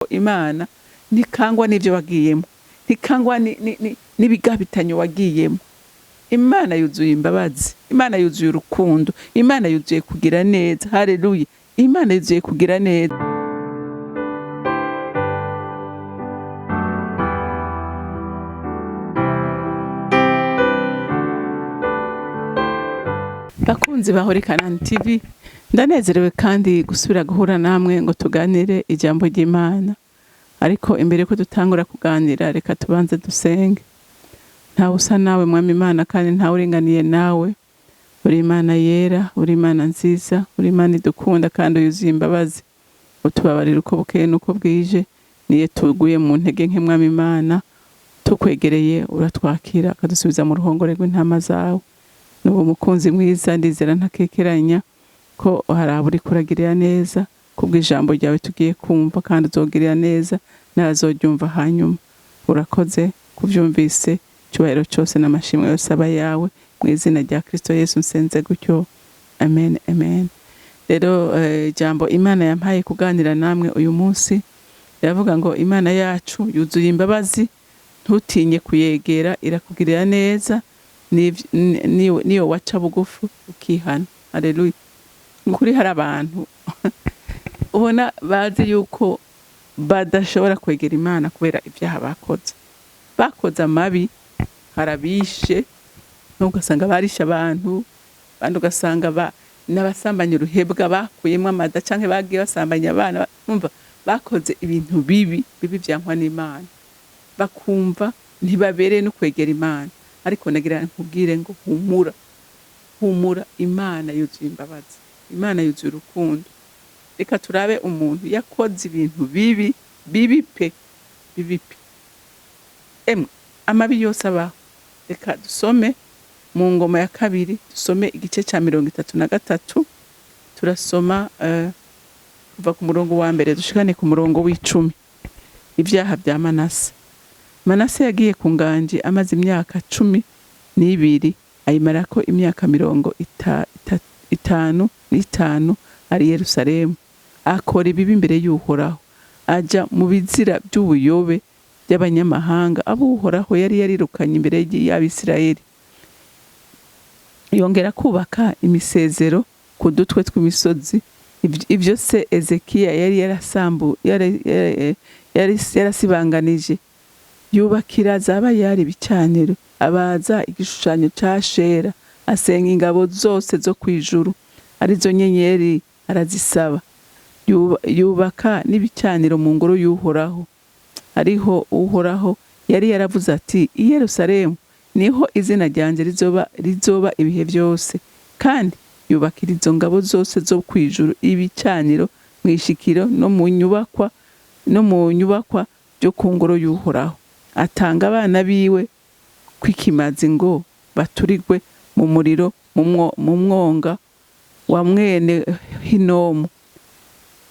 Imana ntikangwa n'ivyo wagiyemo, ntikangwa n'ibigabitanyo wagiyemo. Imana yuzuye imbabazi, Imana yuzuye urukundo, Imana yuzuye kugira neza. Haleluya! Imana yuzuye kugira neza. Bakunzi bahora CANAAN TV, ndanezerewe kandi gusubira guhura namwe ngo tuganire ijambo ry'Imana. Ariko imbere ko dutangura kuganira, reka tubanze dusenge. Nta usa nawe mwami Imana, kandi nta uringaniye nawe. Uri Imana yera, uri Imana nziza, uri Imana idukunda kandi yuzuye imbabazi. Utubabarira uko bukeye nuko bwije. Niye tuguye mu ntege nke mwami Imana, tukwegereye uratwakira akadusubiza mu ruhongore rw'intama zawe. Nubu mukunzi mwiza, ndizera ntakekeranya ko haraburi kuragirira neza kubw'ijambo ryawe tugiye kumva, kandi uzogirira neza nazoryumva hanyuma. Urakoze kuvyumvise, cyubahiro cyose n'amashimwe yose aba yawe, mu izina rya Kristo Yesu nsenze gutyo, amen amen. Rero ijambo Imana yampaye kuganira namwe uyu munsi iravuga ngo Imana yacu yuzuye imbabazi, ntutinye kuyegera, irakugirira neza niyo waca bugufu ukihana. Haleluya! Kuri hari abantu ubona bazi yuko badashobora kwegera Imana kubera ibyaha bakoze amabi, harabishe, n'ugasanga barisha abantu, bandi ugasanga n'abasambanya uruhebwa bakuyemo amada canke bagiye basambanya abana, umva bakoze ibintu bibi byankwa n'Imana, bakumva ntibabere no kwegera Imana. Ariko nagira nkubwire ngo humura, Imana yuzuye imbabazi, Imana yuzuye urukundo. Reka turabe umuntu yakoze ibintu bibi pe. Amabi yose abaho. Reka dusome mu ngoma ya 2, dusome igice ca 33, turasoma kuva ku murongo wa mbere dushikane ku murongo w'10. Ibyaha bya Manase yagiye ku nganji amaze imyaka 12, ayimarako imyaka 55 ari Yerusalemu. Akora ibibi imbere y'Uhoraho, aja mu bizira by'ubuyobe by'abanyamahanga Uhoraho yari yarirukanye imbere y'Abisirayeli. Yongera kubaka imisezero ku dutwe tw'imisozi. Ivyo se Ezekiya yarasibanganije. Yubakira z'abayari bicaniro, abaza igishushanyo ca Shera, asenga ingabo zose zo kwijuru, arizo nyenyeri arazisaba. Yubaka n'ibicaniro mu ngoro y'Uhoraho. Ariho Uhoraho yari yaravuze ati, i Yerusalemu niho izina ryanje rizoba ibihe byose. Kandi yubakira izo ngabo zose zo kwijuru ibicaniro mwishikiro no mu nyubakwa byo ku ngoro y'Uhoraho. Atanga abana biwe kwikimazi ngo baturigwe mu muriro mu mwonga wa mwene Hinomu.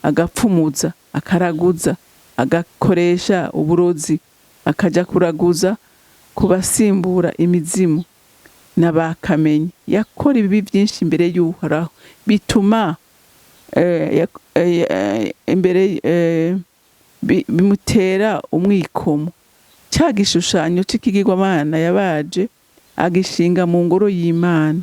Agapfumuza, akaraguza, agakoresha uburozi, akaja kuraguza kubasimbura imizimu n'abakamenyi. Yakora ibibi byinshi imbere y'Uhoraho, bituma bimutera umwikomo. Ca gishushanyo c'ikigirwamana yabaje agishinga mu ngoro y'Imana,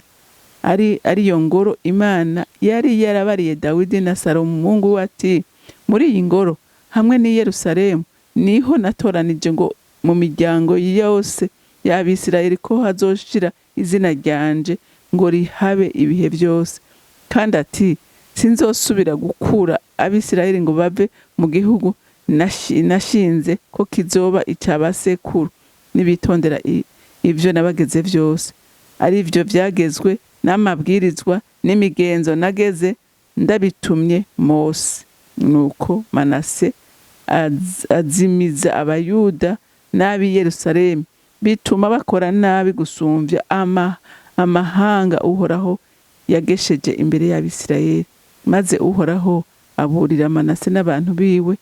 ariyo ngoro Imana yari yarabariye Dawidi na Salomo umuhungu we ati, muri iyi ngoro hamwe n'i Yerusalemu niho natoranije ngo mu miryango yose y'Abisirayeli ko hazoshira izina ryanje ngo rihabe ibihe byose. Kandi ati, sinzosubira gukura Abisirayeli ngo bave mu gihugu nashinze ko kizoba icabasekuru, nibitondera ivyo nabageze byose, ari ivyo vyagezwe n'amabwirizwa n'imigenzo nageze ndabitumye Mose. Nuko Manase azimiza Abayuda n'ab'i Yerusalemu, bituma bakora nabi gusumvya amahanga Uhoraho yagesheje imbere y'Abisirayeli. Maze Uhoraho aburira Manase n'abantu biwe,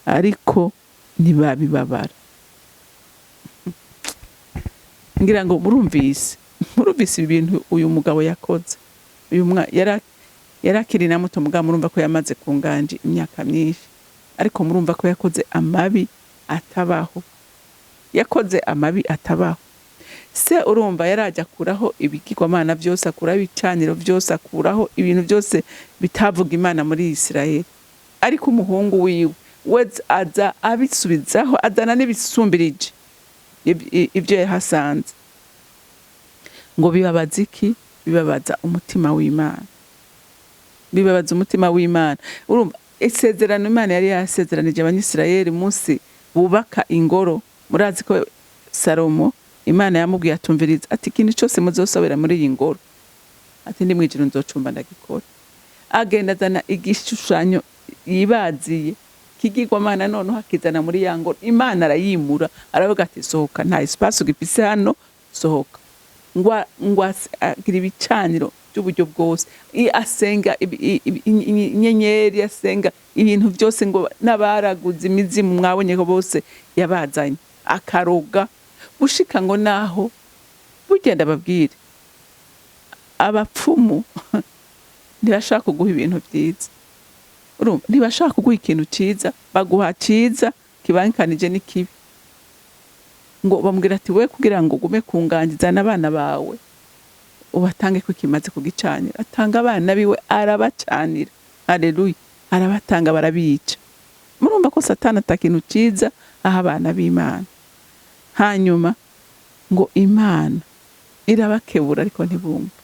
ariko ntibabibabara. Ngira ngo murumvise ibintu uyu mugabo yakoze. Uyu yarakiri na muto, mugabo murumva ko yamaze ku nganji imyaka myinshi. ariko murumva ko yakoze amabi atabaho, yakoze amabi atabaho. Se urumva yaraje akuraho ibigirwamana byose, akuraho ibicaniro byose, akuraho ibintu byose bitavuga Imana muri Isirayeli, ariko umuhungu wiwe we aza abisubizaho, azana n'ibisumbirije ibyo yahasanze. Ngo bibabaza iki? Bibabaza umutima w'Imana, bibabaza umutima w'Imana. Urumva isezerano Imana yari yasezeranije abanyisirayeli munsi bubaka ingoro. Murazi ko Salomo Imana yamubwiye ati umviriza, ati ikintu cyose muzosobera muri iyi ngoro, ati ndi mwijuru nzocumba ndagikora. Agenda azana igishushanyo yibaziye kigirwamana, noneho akizana muri ya ngoro. Imana arayimura, aravuga ati sohoka, nta espace ugifise hano, sohoka. Ngwa agira ibicaniro by'uburyo bwose, asenga inyenyeri, asenga ibintu byose, ngo n'abaraguze imizimu mwabonye ko bose yabazanye, akaroga gushika ngo naho bugenda babwire abapfumu ntibashaka kuguha ibintu byiza. Urumva ntibashaka kuguha ikintu cyiza, baguha cyiza kibankanije n'ikibi. Ngo bamubwira ati we kugira ngo ugume kungangiza n'abana bawe ubatange ko kimaze kugicanira. Atanga abana biwe arabacanira, haleluya, arabatanga barabica. Murumva ko Satani atakintu cyiza aha abana b'Imana. Hanyuma ngo Imana irabakebura ariko ntibumva.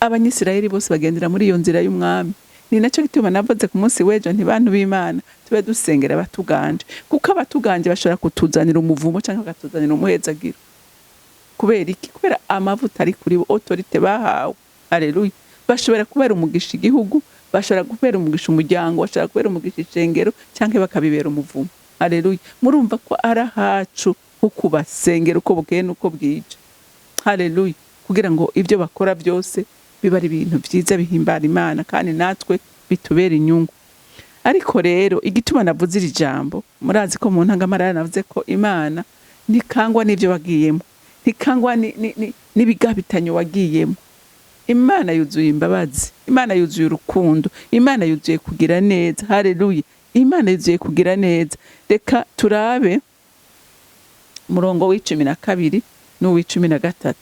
Abanyisirayeli bose bagendera muri iyo nzira y'umwami. Ni nacyo gituma navuze ku munsi w'ejo nti bantu b'Imana tube dusengera abatuganje, kuko abatuganje bashobora kutuzanira umuvumo cyangwa bakatuzanira umuhezagiro. Kubera iki? Kubera amavuta ari kuri bo, autorite bahawe, haleluya. Bashobora kubera umugisha igihugu, bashobora kubera umugisha umuryango, bashobora kubera umugisha ishengero, cyangwa bakabibera umuvumo, haleluya. Murumva ko arahacu ho kubasengera uko bukeye nuko bwije, haleluya, kugira ngo ibyo bakora byose biba ari ibintu byiza bihimbara Imana, kandi natwe bitubera inyungu. Ariko rero igituma navuze iri jambo, murazi ko mu ntangamara navuze ko Imana ntikangwa n'ibyo wagiyemo, ntikangwa n'ibigabitanyo wagiyemo. Imana yuzuye imbabazi, Imana yuzuye urukundo, Imana yuzuye kugira neza, haleluya. Imana yuzuye kugira neza. Reka turabe murongo w'12 n'uw'13.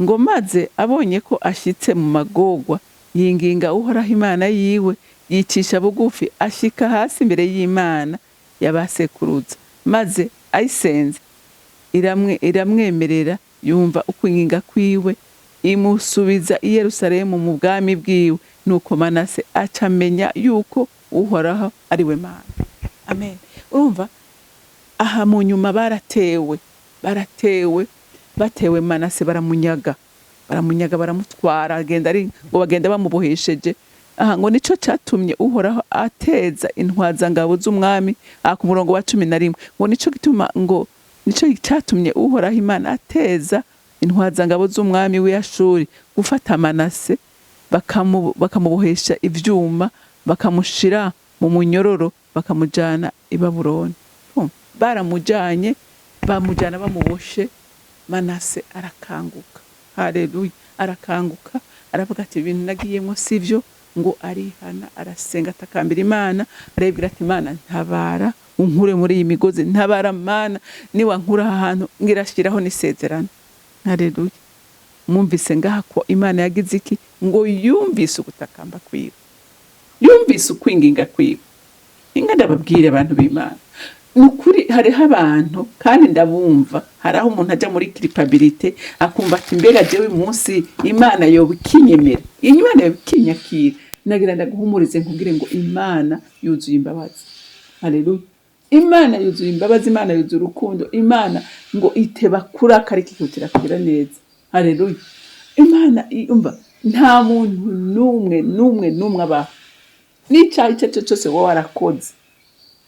Ngo maze abonye ko ashitse mu magogwa, yinginga Uhoraho Imana yiwe, yicisha bugufi, ashika hasi imbere y'Imana yabasekuruza, maze ayisenze iramwemerera, yumva ukwinginga kwiwe, imusubiza i Yerusalemu mu bwami bwiwe. Nuko Manase acamenya yuko Uhoraho ari we Mana. Amen. Urumva aha mu nyuma batewe Manase baramunyaga, baramutwara, agenda ari ngo bagenda bamubohesheje. Aha ngo nico catumye Uhoraho ateza intwazangabo z'umwami. Ku murongo wa 11 ngo nico gituma, ngo nico catumye Uhoraho Imana ateza intwazangabo z'umwami w'Ashuri gufata Manase, bakamubohesha ivyuma, bakamushira mu munyororo, bakamujana i Babuloni. Baramujanye, bamujana bamuboshe. Manase arakanguka, haleluya, arakanguka, aravuga ati ibintu nagiyemo sivyo. Ngo arihana, arasenga, atakambira Imana, arebwira ati Imana ntabara, unkure muri iyi migozi, ntabara Mana, niwa nkura ahantu ngirashiraho n'isezerano, haleluya. Mwumvise ngaha ko Imana yagize iki? Ngo yumvise ugutakamba kwiwe, yumvise ukwinginga kwiwe. Inga ndababwire abantu b'Imana, nukuri hariho abantu, kandi ndabumva, haraho umuntu ajya muri culpabilité akumva ati mbega jewe munsi Imana yobikinyemera, Imana yobikinyakira. Nagira ndaguhumurize nkubwire ngo Imana yuzuye imbabazi, haleluya. Imana yuzuye imbabazi, Imana yuzuye urukundo, Imana ngo iteba kurakara ikihutira kugira neza, haleluya. Imana umva, nta muntu numwe aba n'icyaha icyo cyose wowe warakoze,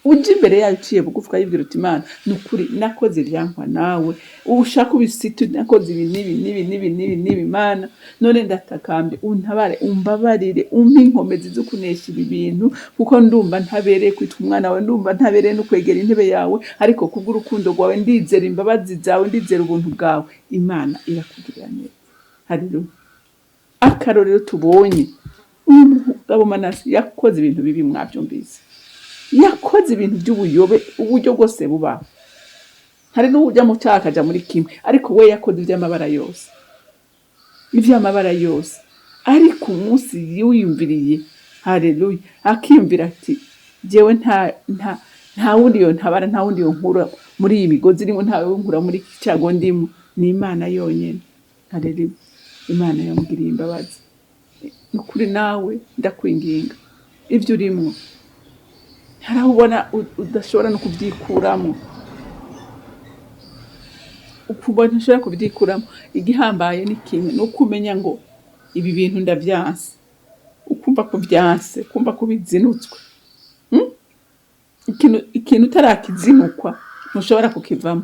uje imbere yayo uciye bugufi ukayibwira uti Imana nukuri nakoze iryankwa nawe, ushaka ubisitu nakoze ibi Mana, none ndatakambye untabare, umbabarire, umpe inkomezi zo kunesha ibi bintu, kuko ndumva ntabereye kwitwa umwana wawe, ndumva ntabereye no kwegera intebe yawe, ariko kubw'urukundo rwawe ndizera imbabazi zawe, ndizera ubuntu bwawe. Imana irakugirira neza, haleluya. Akarorero tubonye umugabo Manase yakoze ibintu bibi, mwabyumvise, yakoze ibintu by'ubuyobe uburyo bwose buba. Hari n'ujya mu cyaha akaja muri kimwe, ariko we yakoze iby'amabara yose, iby'amabara yose. Ariko umunsi yiyumviriye, haleluya, akiyumvira ati jewe nta wundi yo ntabara, nta wundi yo nkura muri iyi migozi irimo, nta wundi nkura muri iki cyago ndimo, ni Imana yonyene. Haleluya, Imana yamugiriye imbabazi. Nukuri nawe ndakwinginga, ibyo urimo harabona udashobora no kubyikuramo, ukubona ntashobora kubyikuramo. Igihambaye ni kimwe, no kumenya ngo ibi bintu ndavyanse, ukumva ko vyanse, kumva ko bizinutswe. Ikintu utarakizinukwa ntushobora kukivamo.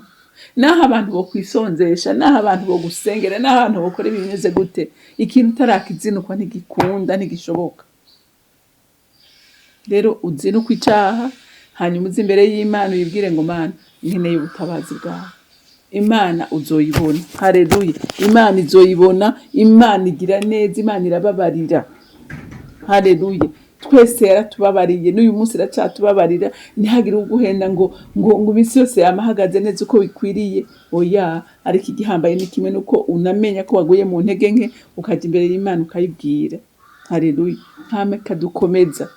Naho abantu bo kwisonzesha, naho abantu bo gusengera, naho abantu bokora ibimeze gute, ikintu utarakizinukwa ntigikunda, ntigishoboka. Rero uzinukwa icaha, hanyuma uzi imbere y'Imana uyibwire ngo Mana, nkeneye ubutabazi bwawe. Imana uzoyibona. Haleluya, Imana izoyibona. Imana igira neza, Imana irababarira. Haleluya, twese yaratubabariye, n'uyu munsi iracatubabarira. Ntihagire uguhenda ngo iminsi yose yamahagaze neza uko bikwiriye. Oya, ariko igihambaye ni kimwe, nuko unamenya ko waguye mu ntege nke, ukaja imbere y'Imana ukayibwira. Haleluya, hame kadukomeza.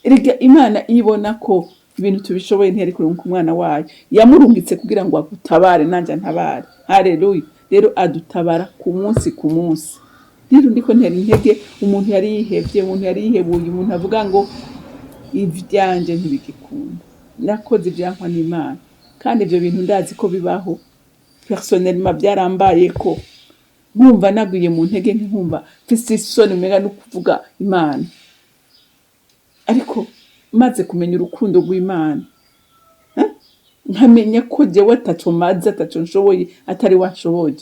Erega Imana ibona ko ibintu tubishoboye, ntiyari kurunga umwana wayo, yamurungitse kugira ngo agutabare, nanje ntabare. Haleluya, rero adutabara ku munsi ku munsi. Rero ndiko ntera intege umuntu yari yihevye, umuntu yari yihebuye, umuntu avuga ngo ivyanje ntibigikunda, nakoze ibyankwa n'Imana. Kandi ibyo bintu ndazi ko bibaho, personnellement byarambaye ko nkumva naguye mu ntege, nkumva mfise isoni mega no kuvuga Imana. Ariko maze kumenya urukundo rw'Imana, nkamenya ko jewe ataco maze, ataco nshoboye, atari wanshoboye,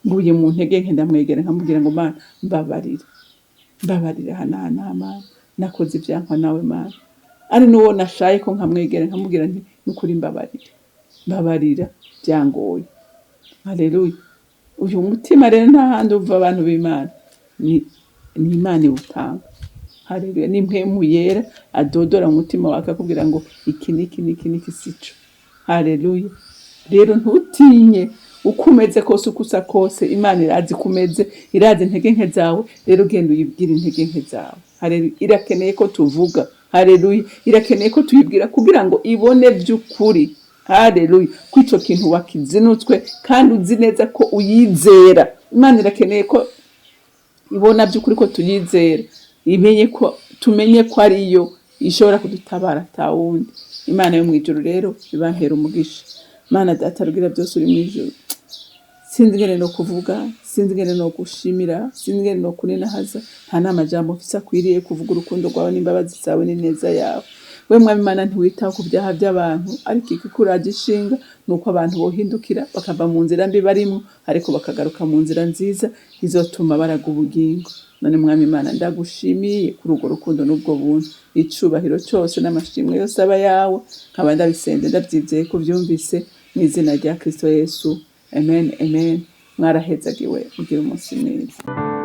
nguye mu ntege nke, ndamwegera nkamubwira ngo Mana mbabarira hana Mana, nakoze ibyankwa nawe Mana. Ari nuwo nashaye ko nkamwegera nkamubwira nti nukuri mbabarira byangoye. Haleluya, uyu mutima rero nta handi uva abantu b'Imana, ni Imana iwutanga. Haleluya, ni mpwemu yera adodora umutima wawe akakubwira ngo iki niki sico. Haleluya, rero ntutinye, ukumeze kose, ukusa kose, Imana irazi kumeze, irazi intege nke zawe. Rero genda uyibwira intege nke zawe. Haleluya, irakeneye ko tuvuga. Haleluya, irakeneye ko tuyibwira kugira ngo ibone by'ukuri. Haleluya, ko ico kintu wakizinutswe kandi uzi neza ko uyizera. Imana irakeneye ko ibona by'ukuri ko tuyizera, tumenye ko ariyo ishobora kudutabara tawundi. Imana yo mwijuru rero ibahera umugisha. Mana data rugira byose uri mwijuru, sinzi ngene no kuvuga, sinzi ngene no gushimira, sinzi ngene no kuninahaza, nta namajambo mfise akwiriye kuvuga urukundo rwawe n'imbabazi zawe n'ineza yawe. We Mwami Imana ntiwitaho ku byaha by'abantu, ariko ikikuraje ishinga nuko abantu bohindukira bakava mu nzira mbi barimo, ariko bakagaruka mu nzira nziza izotuma baraga ubugingo. None Mwami Imana ndagushimiye kuri urwo rukundo n'ubwo buntu, icubahiro cyose n'amashimwe yose aba yawe, nkaba ndabisenze ndabyizeye ko byumvise mu izina rya Kristo Yesu. Amen, amen. Mwarahezagiwe, mugire umunsi mwiza.